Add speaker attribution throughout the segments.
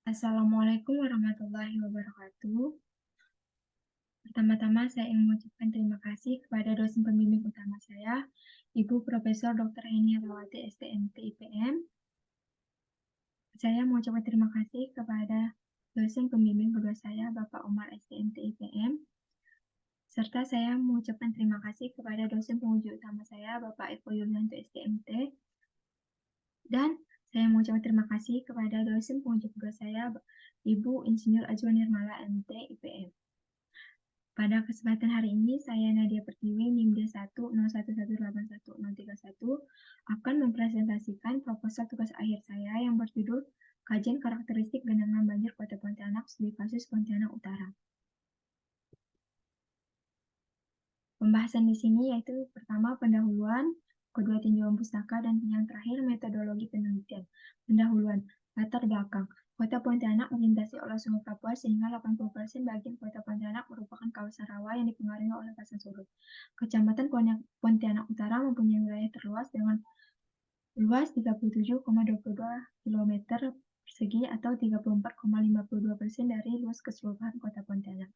Speaker 1: Assalamualaikum warahmatullahi wabarakatuh. Pertama-tama saya ingin mengucapkan terima kasih kepada dosen pembimbing utama saya, Ibu Profesor Dr. Heni Rawati STMT IPM. Saya mengucapkan terima kasih kepada dosen pembimbing kedua saya, Bapak Umar STMT IPM. Serta saya mengucapkan terima kasih kepada dosen penguji utama saya, Bapak Eko Yulianto STMT. Dan saya mengucapkan terima kasih kepada dosen penguji kedua saya, Ibu Insinyur Ajwa Nirmala MT IPM. Pada kesempatan hari ini, saya Nadia Pertiwi, NIM D101181031, akan mempresentasikan proposal tugas akhir saya yang berjudul Kajian Karakteristik Genangan Banjir Kota Pontianak Studi Kasus Pontianak Utara. Pembahasan di sini yaitu pertama pendahuluan, kedua tinjauan pustaka, dan yang terakhir metodologi penelitian. Pendahuluan, latar belakang. Kota Pontianak dilintasi oleh Sungai Kapuas sehingga 80% bagian Kota Pontianak merupakan kawasan rawa yang dipengaruhi oleh pasang surut. Kecamatan Pontianak Utara mempunyai wilayah terluas dengan luas 37,22 km persegi atau 34,52% dari luas keseluruhan Kota Pontianak.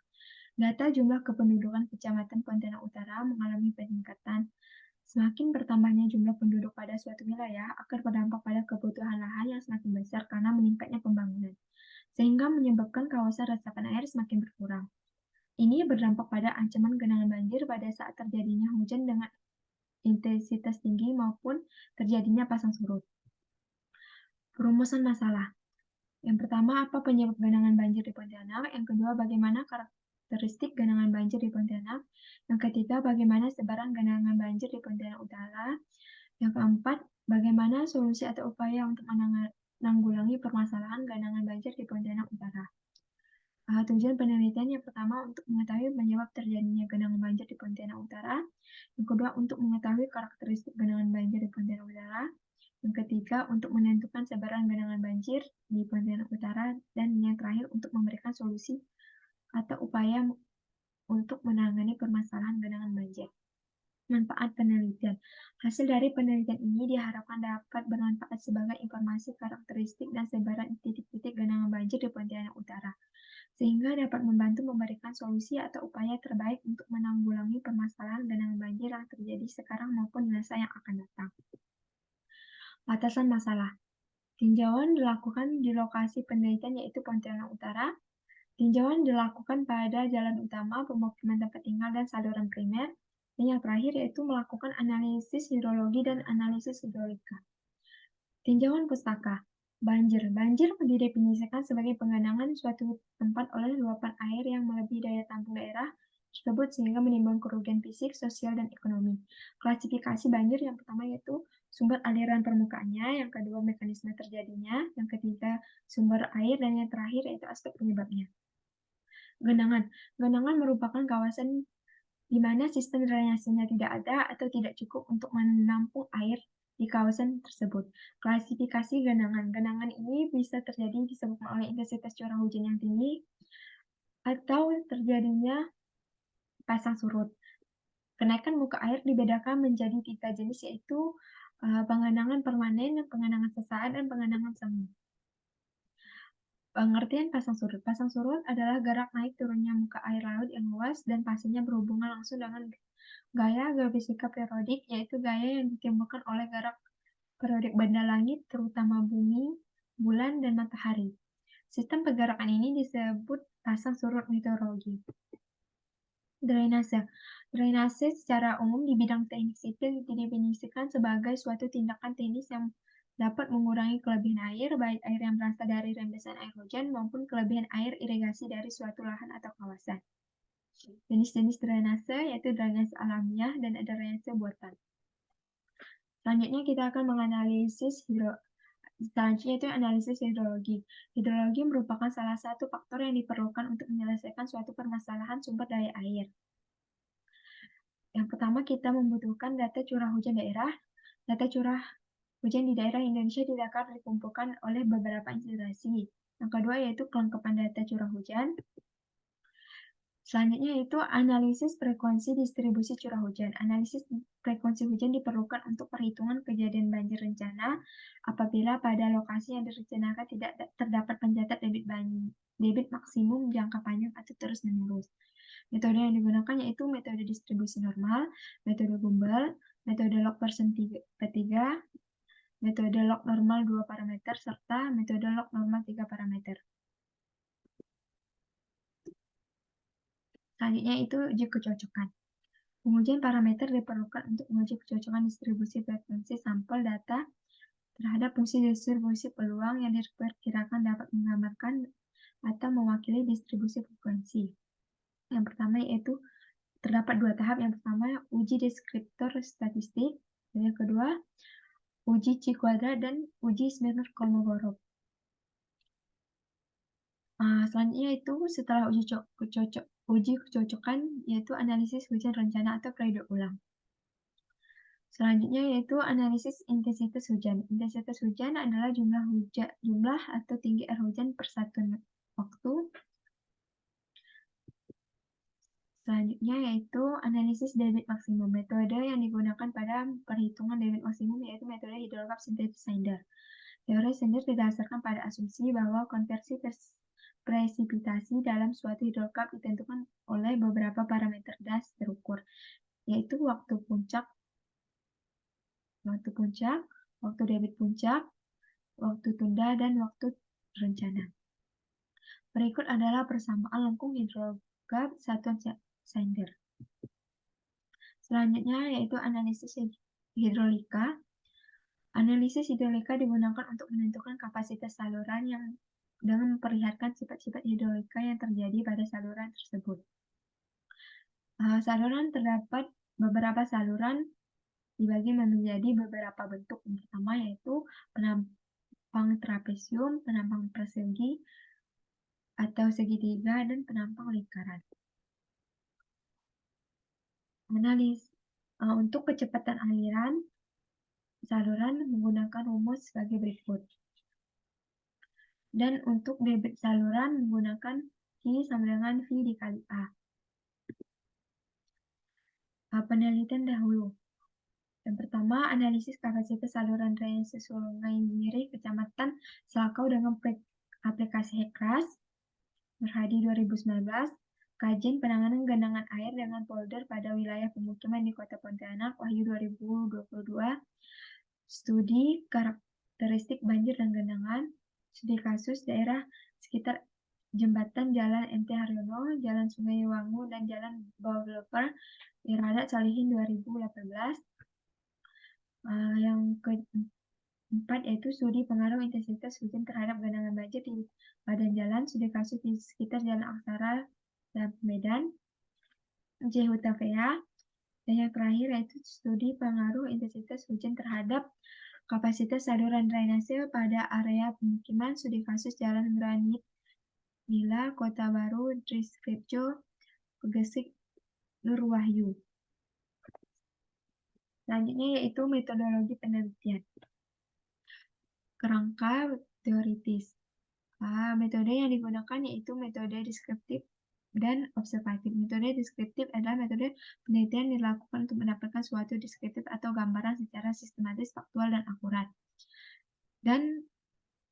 Speaker 1: Data jumlah kependudukan Kecamatan Pontianak Utara mengalami peningkatan. Semakin bertambahnya jumlah penduduk pada suatu wilayah akan berdampak pada kebutuhan lahan yang semakin besar karena meningkatnya pembangunan, sehingga menyebabkan kawasan resapan air semakin berkurang. Ini berdampak pada ancaman genangan banjir pada saat terjadinya hujan dengan intensitas tinggi maupun terjadinya pasang surut. Perumusan masalah. Yang pertama, apa penyebab genangan banjir di Pontianak? Yang kedua, bagaimana karakteristik genangan banjir di Pontianak? Yang ketiga, bagaimana sebaran genangan banjir di Pontianak Utara? Yang keempat, bagaimana solusi atau upaya untuk menanggulangi permasalahan genangan banjir di Pontianak Utara? Tujuan penelitian yang pertama untuk mengetahui penyebab terjadinya genangan banjir di Pontianak Utara. Yang kedua, untuk mengetahui karakteristik genangan banjir di Pontianak Utara. Yang ketiga, untuk menentukan sebaran genangan banjir di Pontianak Utara. Dan yang terakhir, untuk memberikan solusi atau upaya untuk menangani permasalahan genangan banjir. Manfaat penelitian. Hasil dari penelitian ini diharapkan dapat bermanfaat sebagai informasi karakteristik dan sebaran titik-titik genangan banjir di Pontianak Utara, sehingga dapat membantu memberikan solusi atau upaya terbaik untuk menanggulangi permasalahan genangan banjir yang terjadi sekarang maupun di masa yang akan datang. Batasan masalah. Tinjauan dilakukan di lokasi penelitian yaitu Pontianak Utara. Tinjauan dilakukan pada jalan utama, pemukiman tempat tinggal, dan saluran primer. Dan yang terakhir yaitu melakukan analisis hidrologi dan analisis hidrolika. Tinjauan pustaka. Banjir. Banjir didefinisikan sebagai penggenangan suatu tempat oleh luapan air yang melebihi daya tampung daerah tersebut sehingga menimbulkan kerugian fisik, sosial, dan ekonomi. Klasifikasi banjir yang pertama yaitu sumber aliran permukaannya, yang kedua mekanisme terjadinya, yang ketiga sumber air, dan yang terakhir yaitu aspek penyebabnya. Genangan. Genangan merupakan kawasan di mana sistem drainasenya tidak ada atau tidak cukup untuk menampung air di kawasan tersebut. Klasifikasi genangan. Genangan ini bisa terjadi disebabkan oleh intensitas curah hujan yang tinggi atau terjadinya pasang surut. Kenaikan muka air dibedakan menjadi 3 jenis yaitu penggenangan permanen, penggenangan sesaat, dan penggenangan semu. Pengertian pasang surut. Pasang surut adalah gerak naik turunnya muka air laut yang luas dan pastinya berhubungan langsung dengan gaya geofisika periodik, yaitu gaya yang ditimbulkan oleh gerak periodik benda langit, terutama bumi, bulan, dan matahari. Sistem pergerakan ini disebut pasang surut meteorologi. Drainase. Drainase secara umum di bidang teknik sipil didefinisikan sebagai suatu tindakan teknis yang dapat mengurangi kelebihan air, baik air yang berasal dari rembesan air hujan maupun kelebihan air irigasi dari suatu lahan atau kawasan. Jenis-jenis drainase yaitu drainase alamiah dan drainase buatan. Selanjutnya kita akan menganalisis analisis hidrologi. Hidrologi merupakan salah satu faktor yang diperlukan untuk menyelesaikan suatu permasalahan sumber daya air. Yang pertama, kita membutuhkan data curah hujan daerah. Data curah hujan di daerah Indonesia dapat dikumpulkan oleh beberapa institusi. Yang kedua yaitu kelengkapan data curah hujan. Selanjutnya itu analisis frekuensi distribusi curah hujan. Analisis frekuensi hujan diperlukan untuk perhitungan kejadian banjir rencana apabila pada lokasi yang direncanakan tidak terdapat pencatat debit maksimum jangka panjang atau terus-menerus. Metode yang digunakan yaitu metode distribusi normal, metode Gumbel, metode log per3, metode log normal 2 parameter, serta metode log normal 3 parameter. Selanjutnya itu uji kecocokan. Pengujian parameter diperlukan untuk menguji kecocokan distribusi frekuensi sampel data terhadap fungsi distribusi peluang yang diperkirakan dapat menggambarkan atau mewakili distribusi frekuensi. Yang pertama yaitu terdapat dua tahap. Yang pertama uji deskriptor statistik, dan yang kedua uji chi kuadrat dan uji Smirnov-Kolmogorov. Selanjutnya itu setelah uji kecocokan yaitu analisis hujan rencana atau periode ulang. Selanjutnya yaitu analisis intensitas hujan. Intensitas hujan adalah jumlah atau tinggi air hujan per satuan waktu. Selanjutnya yaitu analisis debit maksimum. Metode yang digunakan pada perhitungan debit maksimum yaitu metode hidrograf sintetis Sander. Teori Sander didasarkan pada asumsi bahwa konversi presipitasi dalam suatu hidrograf ditentukan oleh beberapa parameter das terukur, yaitu waktu puncak, waktu debit puncak, waktu tunda, dan waktu rencana. Berikut adalah persamaan lengkung hidrograf satuan Sander. Selanjutnya yaitu analisis hidrolika. Analisis hidrolika digunakan untuk menentukan kapasitas saluran yang dengan memperlihatkan sifat-sifat hidrolika yang terjadi pada saluran tersebut. Saluran terdapat beberapa saluran dibagi menjadi beberapa bentuk. Yang pertama yaitu penampang trapesium, penampang persegi atau segitiga, dan penampang lingkaran. Untuk kecepatan aliran saluran menggunakan rumus sebagai berikut. Dan untuk debit saluran menggunakan Q sama dengan V dikali A. Penelitian dahulu. Yang pertama, analisis kapasitas saluran drainase Sungai Nyirih, Kecamatan Salakau dengan aplikasi HECRAS, Berhadi 2019. Kajian penanganan genangan air dengan polder pada wilayah pemukiman di Kota Pontianak, Wahyu 2022. Studi karakteristik banjir dan genangan, studi kasus daerah sekitar jembatan Jalan MT Haryono, Jalan Sungai Wangu, dan Jalan Bawlever, Irada Salihin 2018. Yang keempat yaitu studi pengaruh intensitas hujan terhadap genangan banjir di badan jalan, studi kasus di sekitar Jalan Aksara dan Medan, J. Hutavea. Dan yang terakhir yaitu studi pengaruh intensitas hujan terhadap kapasitas saluran drainase pada area pemukiman, studi kasus Jalan Granit Nila, Kota Baru, Driskripjo, Pegesik, Nurwahyu. Selanjutnya yaitu metodologi penelitian. Kerangka teoritis. Metode yang digunakan yaitu metode deskriptif dan observatif. Metode deskriptif adalah metode penelitian yang dilakukan untuk mendapatkan suatu deskriptif atau gambaran secara sistematis, faktual, dan akurat. Dan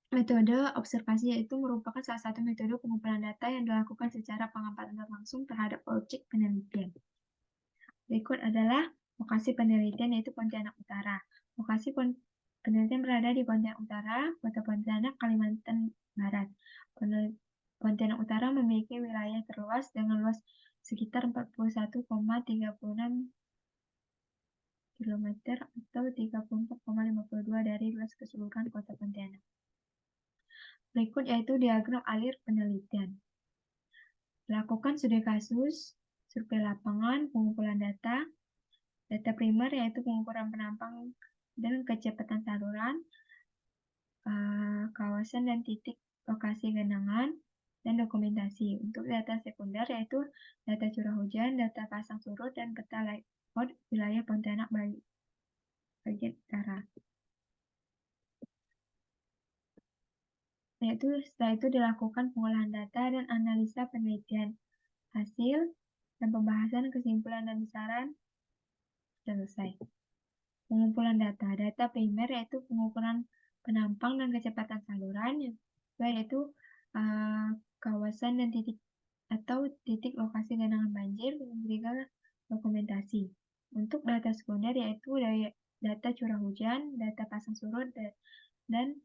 Speaker 1: metode observasi yaitu merupakan salah satu metode pengumpulan data yang dilakukan secara pengamatan langsung terhadap objek penelitian. Berikut adalah lokasi penelitian yaitu Pontianak Utara. Lokasi penelitian berada di Pontianak Utara, Kota Pontianak, Kalimantan Barat. Pontianak Utara memiliki wilayah terluas dengan luas sekitar 41,36 km atau 34,52 dari luas keseluruhan Kota Pontianak. Berikut yaitu diagram alir penelitian. Lakukan studi kasus, survei lapangan, pengumpulan data primer yaitu pengukuran penampang dan kecepatan saluran, kawasan dan titik lokasi genangan, dan dokumentasi. Untuk data sekunder yaitu data curah hujan, data pasang surut, dan peta layout wilayah Pontianak bagian utara. Setelah itu dilakukan pengolahan data dan analisa penelitian. hasil, dan pembahasan kesimpulan dan saran selesai. Pengumpulan data. Data primer yaitu pengukuran penampang dan kecepatan saluran, yang kedua yaitu kawasan dan titik atau titik lokasi genangan banjir, yang ketiga dokumentasi. Untuk data sekunder yaitu data curah hujan, data pasang surut, dan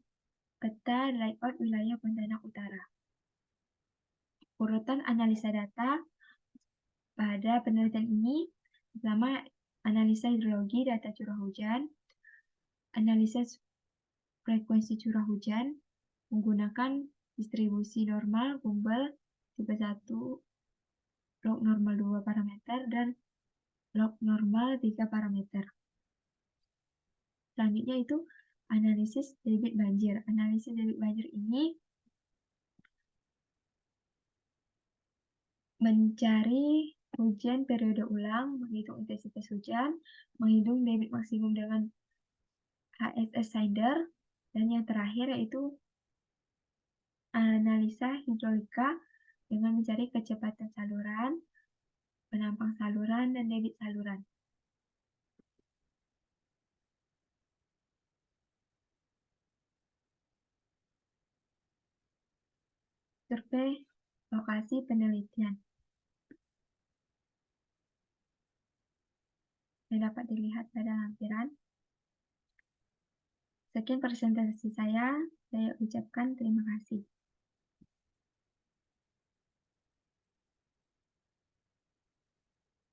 Speaker 1: peta layout wilayah Pontianak Utara. Urutan analisa data pada penelitian ini, pertama analisa hidrologi data curah hujan, analisa frekuensi curah hujan menggunakan distribusi normal Gumbel tipe 1, log normal 2 parameter, dan log normal 3 parameter. Selanjutnya itu analisis debit banjir. Analisis debit banjir ini mencari hujan periode ulang, menghitung intensitas hujan, menghitung debit maksimum dengan HSS Sider, dan yang terakhir yaitu analisa hidrolika dengan mencari kecepatan saluran, penampang saluran, dan debit saluran. Survei lokasi penelitian. Yang dapat dilihat pada lampiran. Sekian presentasi saya ucapkan terima kasih.